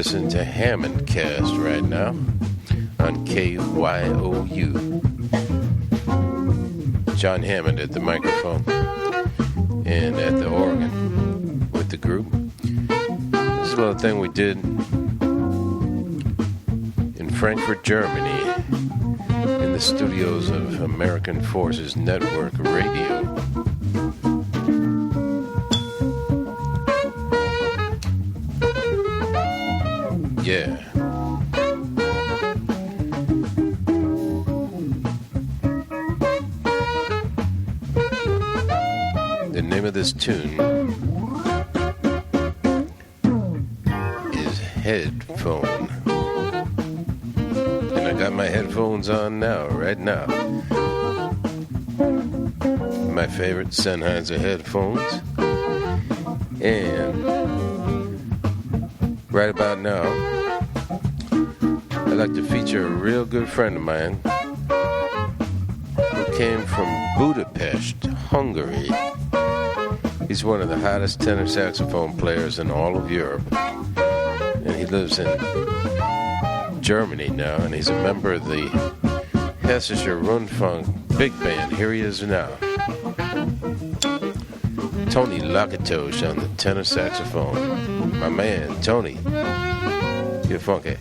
listening to Hammond Cast right now on KYOU. Jon Hammond at the microphone and at the organ with the group. This is a little thing we did in Frankfurt, Germany, in the studios of American Forces Network Radio. Yeah. The name of this tune is Headphone. And I got my headphones on now, right now. My favorite Sennheiser headphones. And right about now, I'd like to feature a real good friend of mine who came from Budapest, Hungary. He's one of the hottest tenor saxophone players in all of Europe. And he lives in Germany now, and he's a member of the Hessischer Rundfunk Big Band. Here he is now. Tony Lakatosh on the tenor saxophone. My man, Tony. Get funky.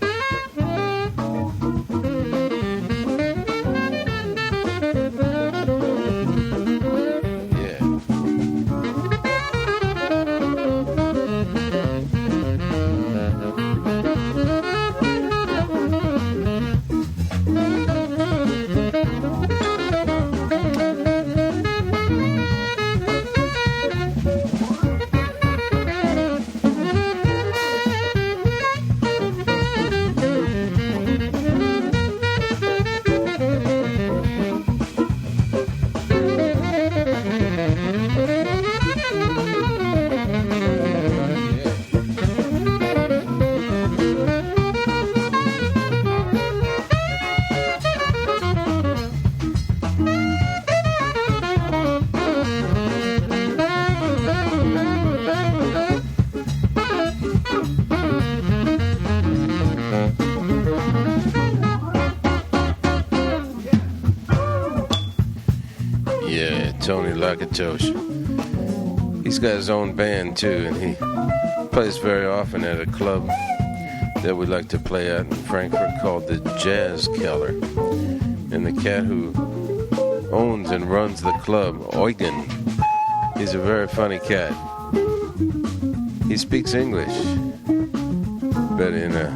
Tony Lakatosh. He's got his own band too, and he plays very often at a club that we like to play at in Frankfurt called the Jazz Keller. And the cat who owns and runs the club, Eugen, he's a very funny cat. He speaks English, but in a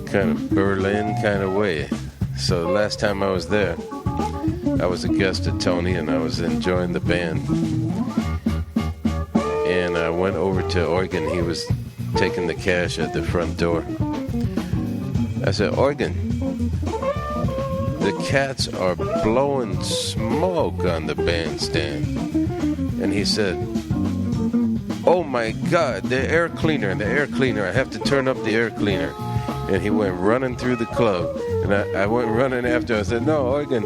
kind of Berlin kind of way. So the last time I was there, I was a guest at Tony, and I was enjoying the band. And I went over to Eugen. He was taking the cash at the front door. I said, Eugen, the cats are blowing smoke on the bandstand. And he said, oh my God, the air cleaner, I have to turn up the air cleaner. And he went running through the club. And I went running after him. I said, no, Eugen,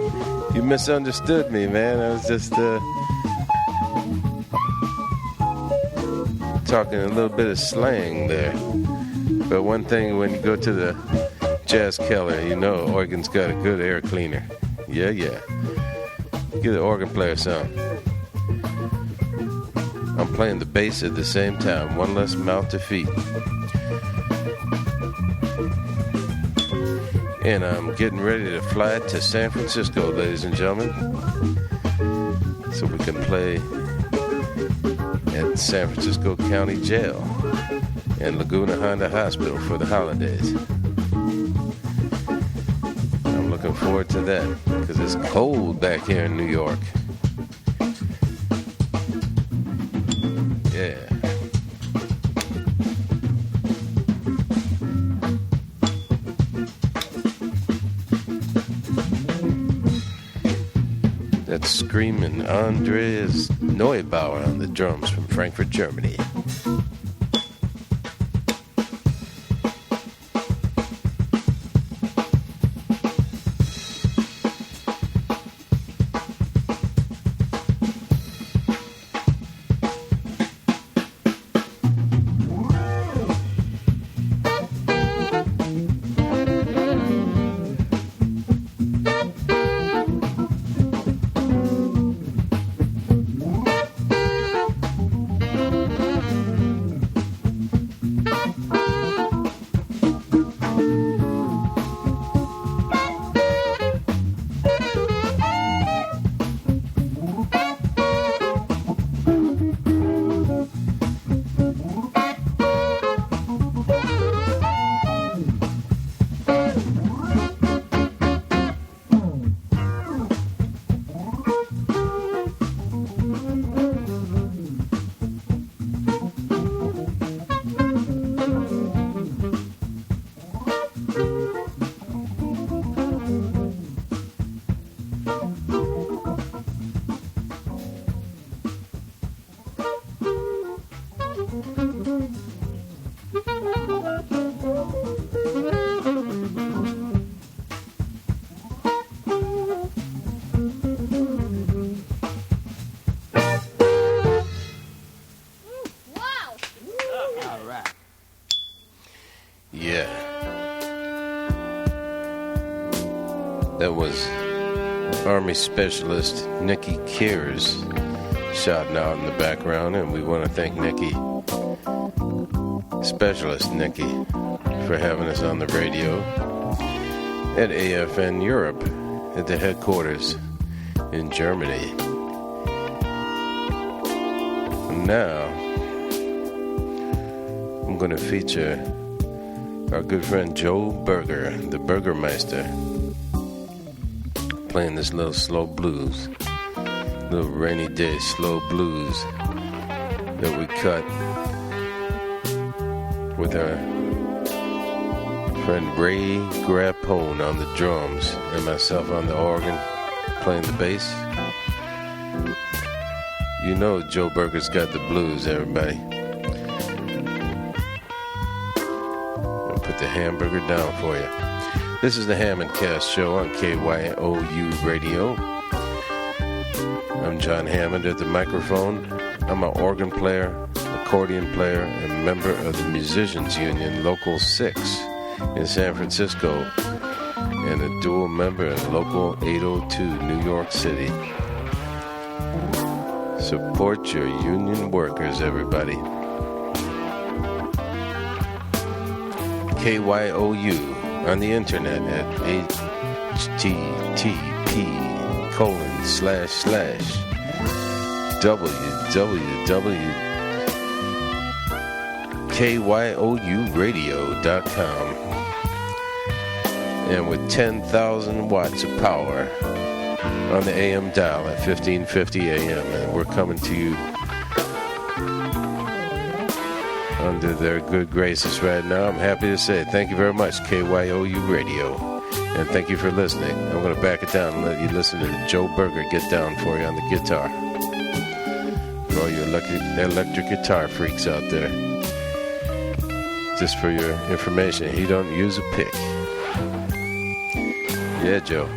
you misunderstood me, man. I was just talking a little bit of slang there. But one thing, when you go to the Jazz Keller, you know Eugen's got a good air cleaner. Yeah. Give the organ player some. I'm playing the bass at the same time. One less mouth to feed. And I'm getting ready to fly to San Francisco, ladies and gentlemen, so we can play at San Francisco County Jail and Laguna Honda Hospital for the holidays. I'm looking forward to that because it's cold back here in New York. Yeah. That's screaming Andreas Neubauer on the drums from Frankfurt, Germany. That was Army Specialist Nikki Kears shouting out in the background, and we want to thank Nikki, Specialist Nikki, for having us on the radio at AFN Europe at the headquarters in Germany. Now, I'm going to feature our good friend Joe Berger, the Burgermeister, playing this little slow blues, little rainy day slow blues that we cut with our friend Ray Grappone on the drums and myself on the organ playing the bass. You know Joe Berger's got the blues, everybody. I'll put the hamburger down for you. This is the Hammond Cast Show on KYOU Radio. I'm Jon Hammond at the microphone. I'm an organ player, accordion player, and member of the Musicians Union Local 6 in San Francisco, and a dual member of Local 802 New York City. Support your union workers, everybody. KYOU on the internet at http://www.kyouradio.com, and with 10,000 watts of power on the AM dial at 1550 AM, and we're coming to you under their good graces right now. I'm happy to say thank you very much, KYOU Radio, and thank you for listening. I'm going to back it down and let you listen to Joe Berger get down for you on the guitar. For all you electric guitar freaks out there, just for your information, he don't use a pick. Yeah, Joe.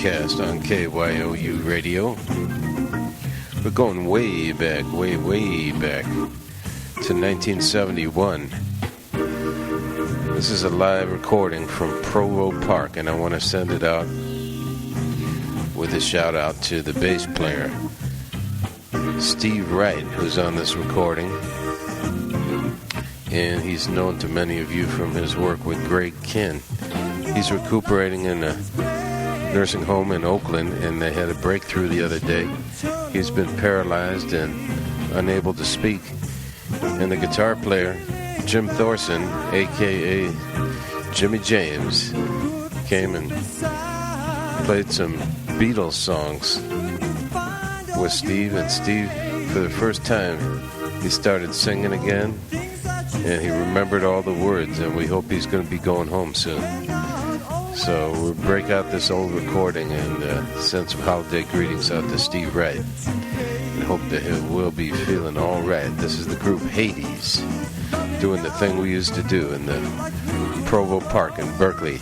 simulcast on KYOU Radio. We're going way back to 1971. This is a live recording from Provo Park, and I want to send it out with a shout out to the bass player, Steve Wright, who's on this recording. And he's known to many of you from his work with Greg Kinn. He's recuperating in a nursing home in Oakland, and they had a breakthrough the other day. He's been paralyzed and unable to speak. And the guitar player, Jim Thorson, a.k.a. Jimmy James, came and played some Beatles songs with Steve. And Steve, for the first time, he started singing again. And he remembered all the words, and we hope he's going to be going home soon. So we'll break out this old recording and send some holiday greetings out to Steve Wright. And hope that he will be feeling all right. This is the group Hades, doing the thing we used to do in the Provo Park in Berkeley.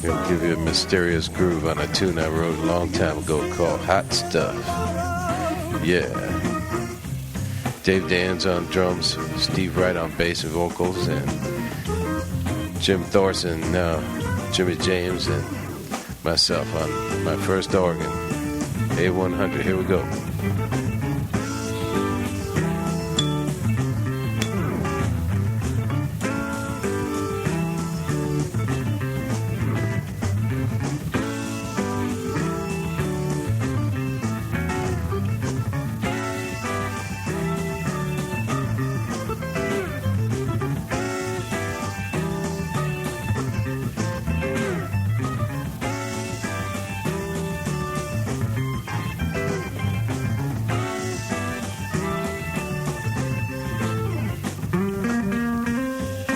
I'll give you a mysterious groove on a tune I wrote a long time ago called Hot Stuff. Yeah. Dave Dan's on drums, Steve Wright on bass and vocals, and Jim Thorson, Jimmy James, and myself on my first organ, A100. Here we go.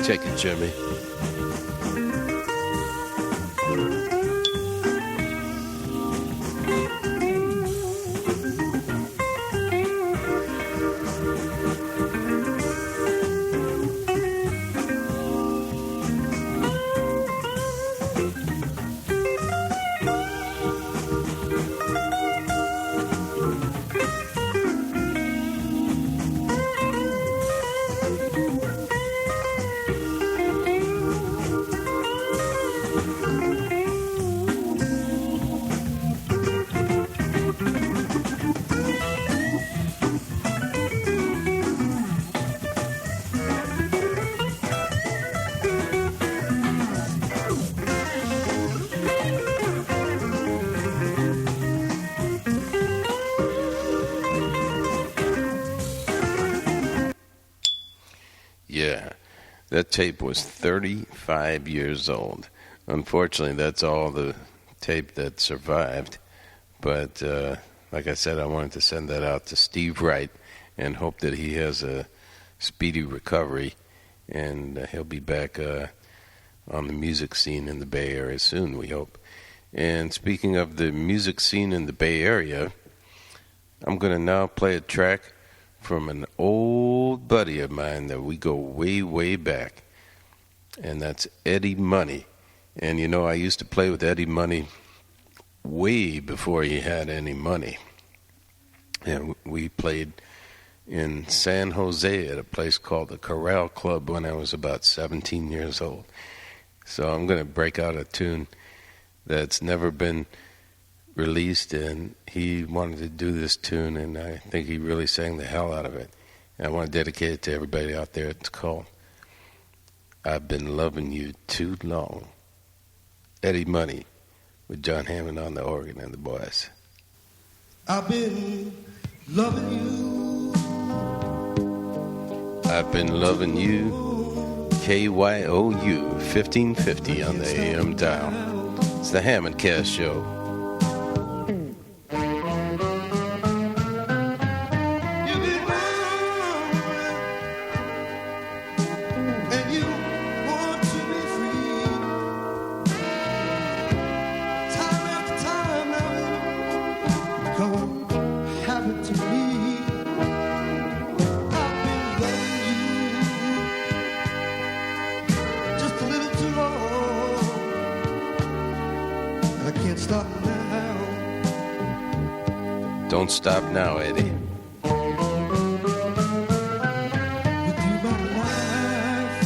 Take it, Jimmy. Yeah, that tape was 35 years old. Unfortunately, that's all the tape that survived. But like I said, I wanted to send that out to Steve Wright and hope that he has a speedy recovery. And he'll be back on the music scene in the Bay Area soon, we hope. And speaking of the music scene in the Bay Area, I'm going to now play a track from an old buddy of mine that we go way, way back. And that's Eddie Money. And you know, I used to play with Eddie Money way before he had any money. And we played in San Jose at a place called the Corral Club when I was about 17 years old. So I'm going to break out a tune that's never been released, and he wanted to do this tune, and I think he really sang the hell out of it. And I want to dedicate it to everybody out there. It's called I've Been Loving You Too Long. Eddie Money with Jon Hammond on the organ and the boys. I've been loving you. I've been loving you. KYOU 1550 on the AM dial. It's the Hammond Cast Show. Just a little too long. stop now. Don't stop now, Eddie. With you my life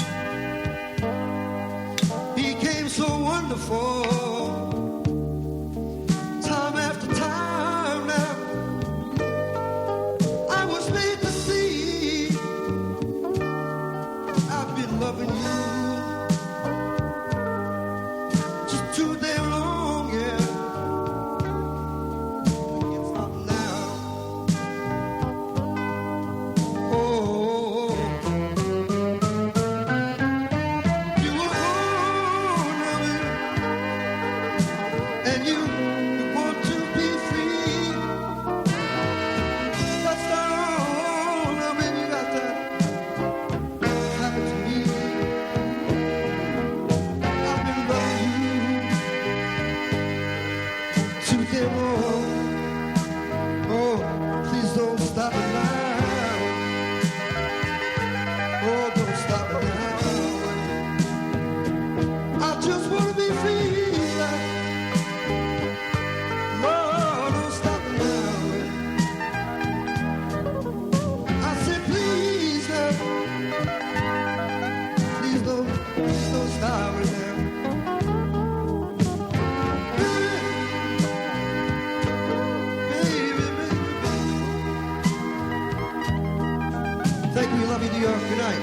became so wonderful. Time after time now, I was made to see I've been loving you just too damn long, yeah. I can't stop now. Oh, you were born of it, and you want to be free. That's all of it. You got that happen to me. I've been loving you too damn long. Oh, please don't stop it now. Oh, don't stop it now. I just want to be free. Lord, don't stop it now. I said, please, please don't stop it now. Baby, baby. Thank you. Love you, New York. Good night.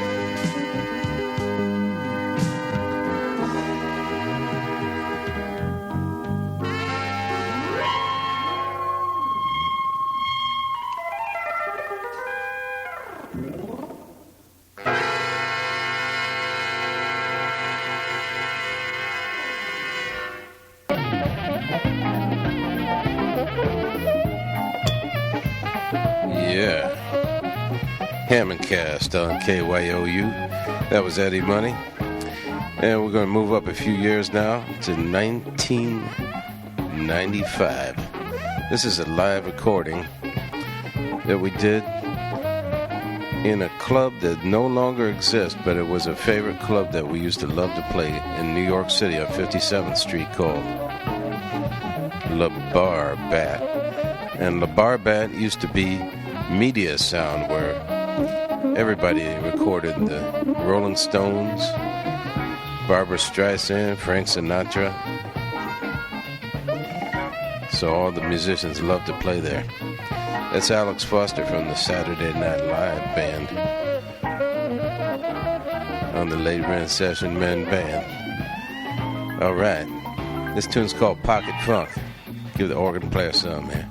Yeah. Hammond Cast on KYOU. That was Eddie Money. And we're going to move up a few years now to 1995. This is a live recording that we did in a club that no longer exists, but it was a favorite club that we used to love to play in New York City on 57th Street called La Bar Bat. And La Bar Bat used to be media sound where everybody recorded the Rolling Stones, Barbra Streisand, Frank Sinatra. So all the musicians loved to play there. That's Alex Foster from the Saturday Night Live band on the Late Rent Session Men Band. All right. This tune's called Pocket Funk. Give the organ player some, man.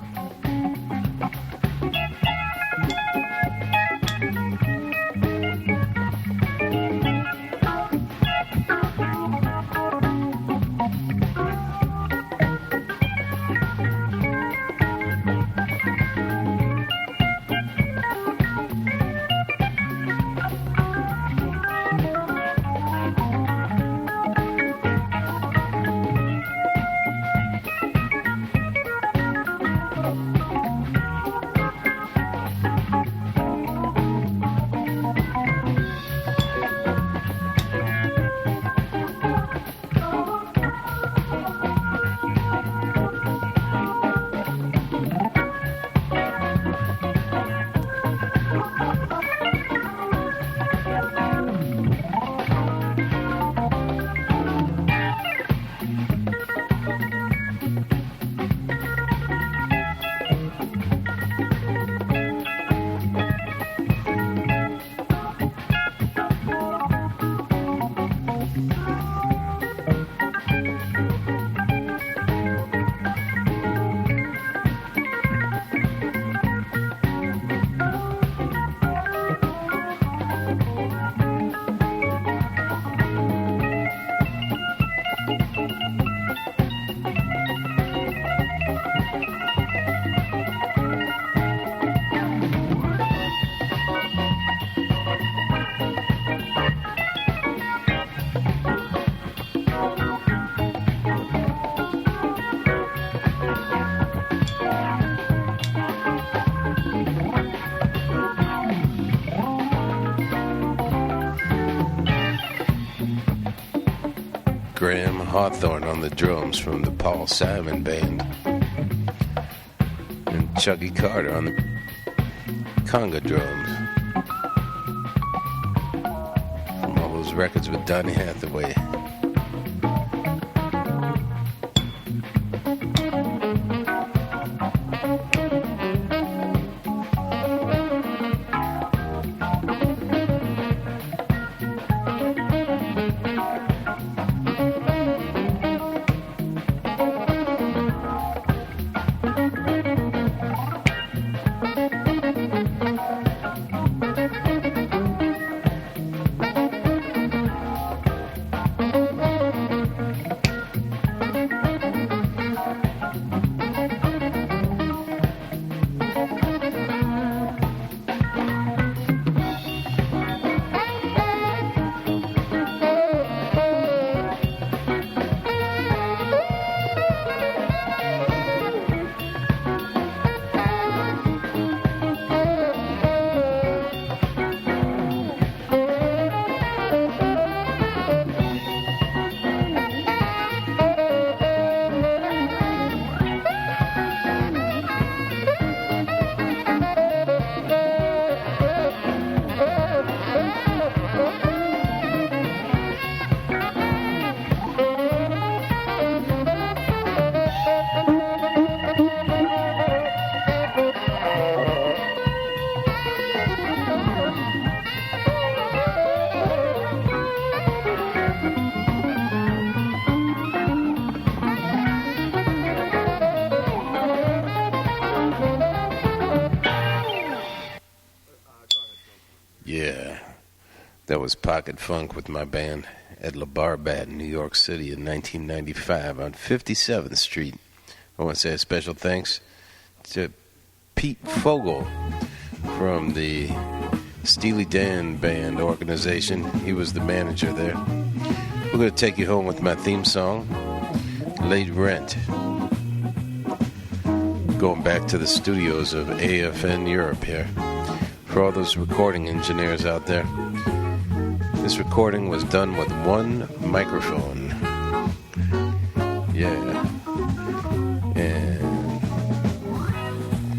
Graham Hawthorne on the drums from the Paul Simon Band. And Chucky Carter on the conga drums. From all those records with Donny Hathaway. That was Pocket Funk with my band at La Barbat in New York City in 1995 on 57th Street. I want to say a special thanks to Pete Fogel from the Steely Dan Band organization. He was the manager there. We're going to take you home with my theme song, Late Rent. Going back to the studios of AFN Europe here. For all those recording engineers out there, this recording was done with one microphone. Yeah. And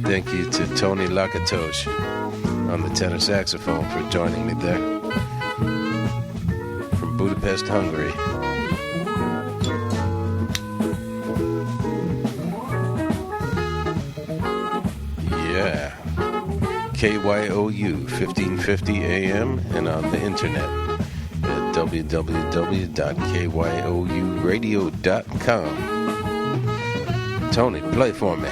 thank you to Tony Lakatosh on the tenor saxophone for joining me there. From Budapest, Hungary. Yeah. KYOU 1550 AM and on the internet at www.kyouradio.com. Tony, play for me.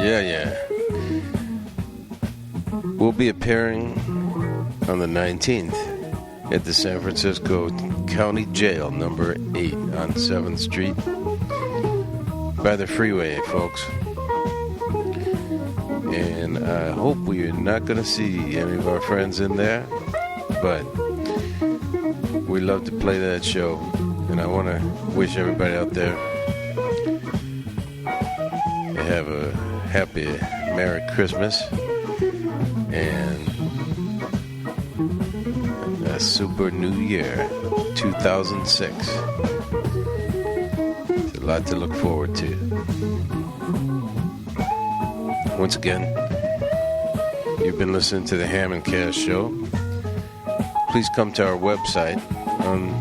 Yeah. We'll be appearing on the 19th at the San Francisco County Jail, number 8 on 7th Street. By the freeway, folks. And I hope we are not going to see any of our friends in there, but we love to play that show. And I want to wish everybody out there to have a happy Merry Christmas and a super new year 2006. It's a lot to look forward to. Once again, you've been listening to the Hammond Cast Show. Please come to our website on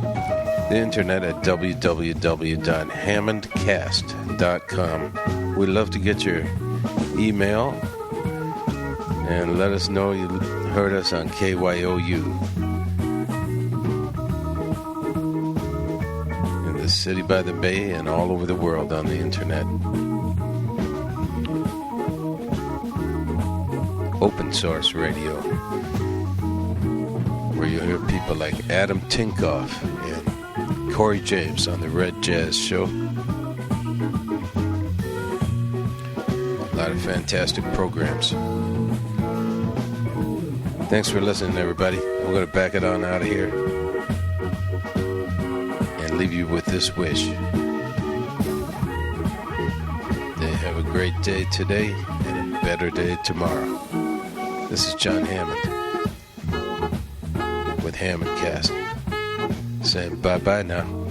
the internet at www.hammondcast.com. We'd love to get your email and let us know you heard us on KYOU in the city by the bay and all over the world on the internet. Open source radio, where you hear people like Adam Tinkoff and Corey James on the Red Jazz Show. A lot of fantastic programs. Thanks for listening, everybody. I'm going to back it on out of here and leave you with this wish. They have a great day today and a better day tomorrow. This is Jon Hammond with Hammond Cast saying bye-bye now.